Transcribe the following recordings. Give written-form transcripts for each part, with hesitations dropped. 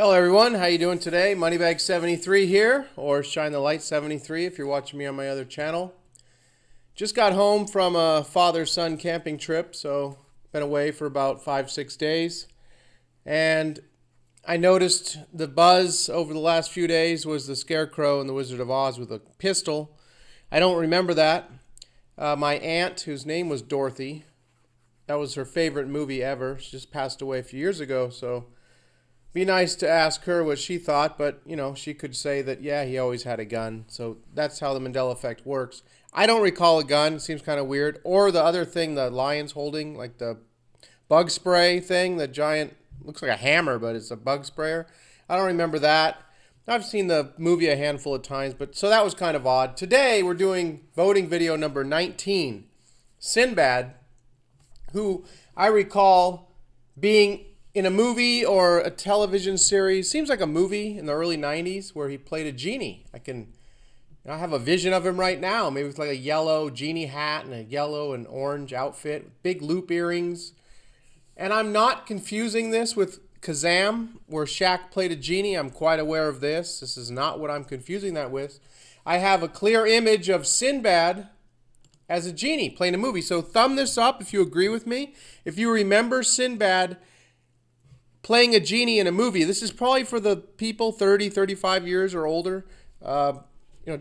Hello everyone, how you doing today? Moneybag73 here, or Shine the Light 73 if you're watching me on my other channel. Just got home from a father-son camping trip, so been away for about 5-6 days. And I noticed the buzz over the last few days was the Scarecrow in The Wizard of Oz with a pistol. I don't remember that. My aunt, whose name was Dorothy, that was her favorite movie ever. She just passed away a few years ago, so be nice to ask her what she thought, but, you know, she could say that, yeah, he always had a gun. So that's how the Mandela effect works. I don't recall a gun. It seems kind of weird. Or the other thing the lion's holding, like the bug spray thing, the giant, looks like a hammer, but it's a bug sprayer. I don't remember that. I've seen the movie a handful of times, but so that was kind of odd. Today, we're doing voting video number 19. Sinbad, who I recall being in a movie or a television series, seems like a movie in the early 90s where he played a genie. I have a vision of him right now. Maybe it's like a yellow genie hat and a yellow and orange outfit, big loop earrings. And I'm not confusing this with Kazam, where Shaq played a genie. I'm quite aware of this. This is not what I'm confusing that with. I have a clear image of Sinbad as a genie playing a movie. So thumb this up if you agree with me. If you remember Sinbad playing a genie in a movie. This is probably for the people 30, 35 years or older,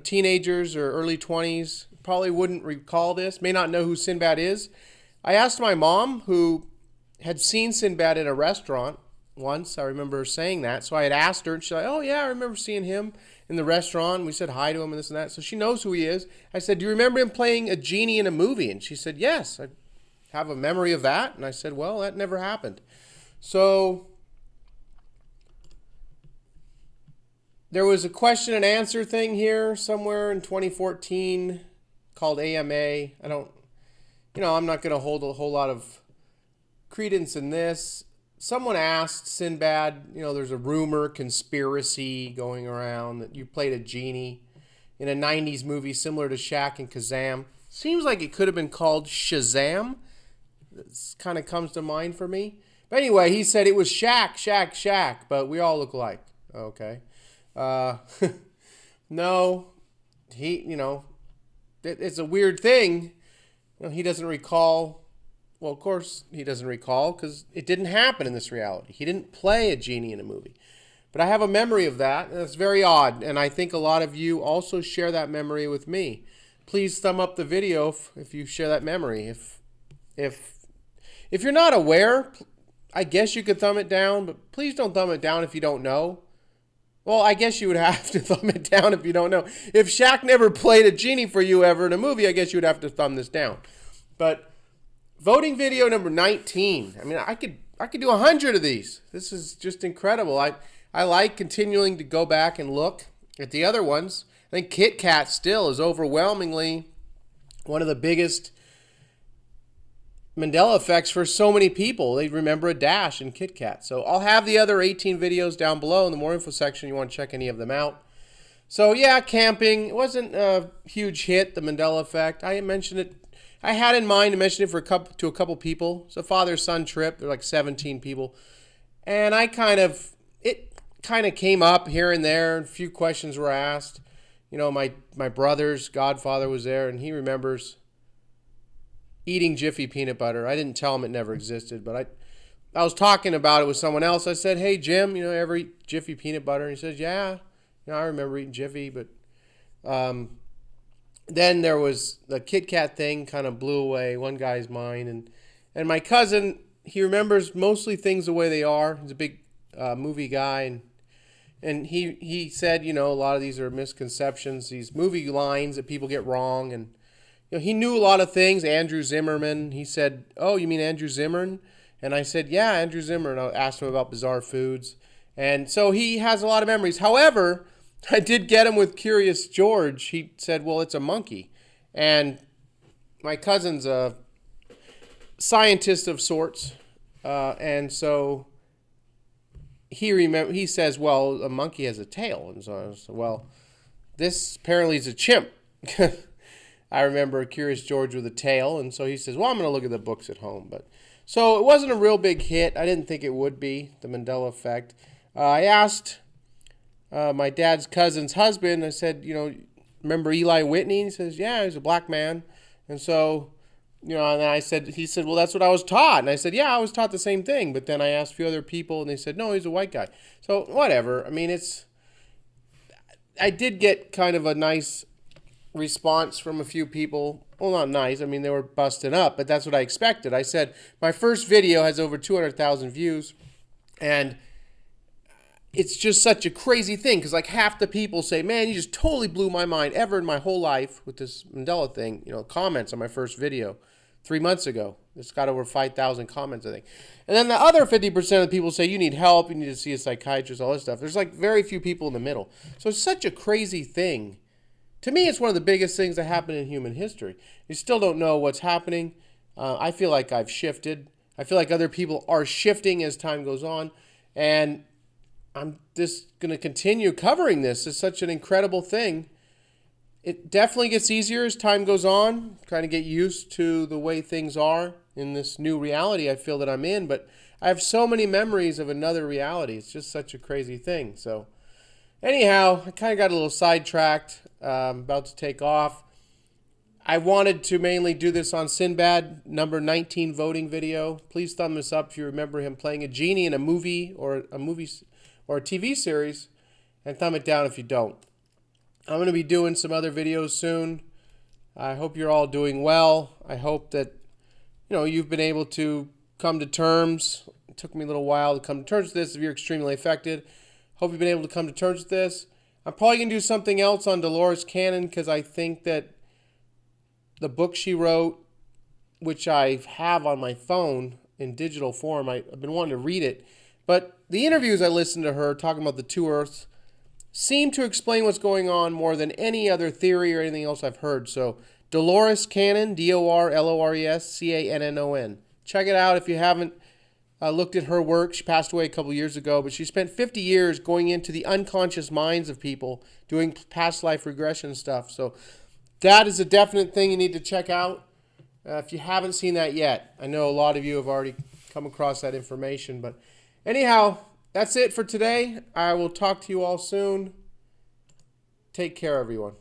teenagers or early 20s. Probably wouldn't recall this, may not know who Sinbad is. I asked my mom, who had seen Sinbad in a restaurant once. I remember her saying that. So I had asked her, and she's like, oh, yeah, I remember seeing him in the restaurant. We said hi to him and this and that. So she knows who he is. I said, do you remember him playing a genie in a movie? And she said, yes, I have a memory of that. And I said, well, that never happened. So there was a question and answer thing here somewhere in 2014 called AMA. I'm not going to hold a whole lot of credence in this. Someone asked Sinbad, there's a rumor, conspiracy going around that you played a genie in a 90s movie similar to Shaq and Kazam. Seems like it could have been called Shazam. This kind of comes to mind for me. But anyway, he said it was Shaq, but we all look alike. Okay. No, it's a weird thing. He doesn't recall. Well, of course he doesn't recall because it didn't happen in this reality. He didn't play a genie in a movie. But I have a memory of that, and it's very odd. And I think a lot of you also share that memory with me. Please thumb up the video if you share that memory. If you're not aware, I guess you could thumb it down, but please don't thumb it down if you don't know. Well, I guess you would have to thumb it down if you don't know. If Shaq never played a genie for you ever in a movie, I guess you would have to thumb this down. But voting video number 19. I mean, I could do 100 of these. This is just incredible. I like continuing to go back and look at the other ones. I think Kit Kat still is overwhelmingly one of the biggest Mandela effects for so many people. They remember a dash in Kit Kat. So I'll have the other 18 videos down below in the more info section. You want to check any of them out. So yeah, camping. It wasn't a huge hit, the Mandela effect. I mentioned it. I had in mind to mention it to a couple people. It's a father-son trip. There were like 17 people. And it kind of came up here and there. A few questions were asked. My brother's godfather was there, and he remembers eating Jiffy peanut butter. I didn't tell him it never existed, but I was talking about it with someone else. I said, hey, Jim, ever eat Jiffy peanut butter? And he says, yeah, I remember eating Jiffy. But then there was the Kit Kat thing kind of blew away one guy's mind. And my cousin, he remembers mostly things the way they are. He's a big movie guy. And he said, a lot of these are misconceptions, these movie lines that people get wrong. And he knew a lot of things. Andrew Zimmern. He said, oh, you mean Andrew Zimmern? And I said, yeah, Andrew Zimmern. I asked him about bizarre foods. And so he has a lot of memories. However, I did get him with Curious George. He said, well, it's a monkey. And my cousin's a scientist of sorts. And so he says, well, a monkey has a tail. And so I said, well, this apparently is a chimp. I remember Curious George with a tail, and so he says, well, I'm going to look at the books at home. So it wasn't a real big hit. I didn't think it would be, the Mandela effect. I asked my dad's cousin's husband, I said, remember Eli Whitney? He says, yeah, he's a black man. And so, and he said, well, that's what I was taught. And I said, yeah, I was taught the same thing. But then I asked a few other people, and they said, no, he's a white guy. So whatever. I mean, I did get kind of a nice response from a few people. Well, not nice. I mean, they were busting up, but that's what I expected. I said, my first video has over 200,000 views, and it's just such a crazy thing because like half the people say, man, you just totally blew my mind ever in my whole life with this Mandela thing, comments on my first video 3 months ago. It's got over 5,000 comments, I think. And then the other 50% of the people say you need help, you need to see a psychiatrist, all this stuff. There's like very few people in the middle. So it's such a crazy thing. To me, it's one of the biggest things that happened in human history. You still don't know what's happening. I feel like I've shifted. I feel like other people are shifting as time goes on. And I'm just going to continue covering this. It's such an incredible thing. It definitely gets easier as time goes on. Trying to get used to the way things are in this new reality I feel that I'm in. But I have so many memories of another reality. It's just such a crazy thing. So anyhow, I kind of got a little sidetracked. About to take off. I wanted to mainly do this on Sinbad, number 19 voting video. Please thumb this up if you remember him playing a genie in a movie or a TV series, and thumb it down if you don't. I'm going to be doing some other videos soon. I hope you're all doing well. I hope that you've been able to come to terms. It took me a little while to come to terms with this if you're extremely affected. Hope you've been able to come to terms with this. I'm probably going to do something else on Dolores Cannon because I think that the book she wrote, which I have on my phone in digital form, I've been wanting to read it. But the interviews I listened to her talking about the two Earths seem to explain what's going on more than any other theory or anything else I've heard. So Dolores Cannon, DORLORESCANNON. Check it out if you haven't looked at her work. She passed away a couple years ago, but she spent 50 years going into the unconscious minds of people, doing past life regression stuff. So that is a definite thing you need to check out if you haven't seen that yet. I know a lot of you have already come across that information, but anyhow, that's it for today. I will talk to you all soon. Take care, everyone.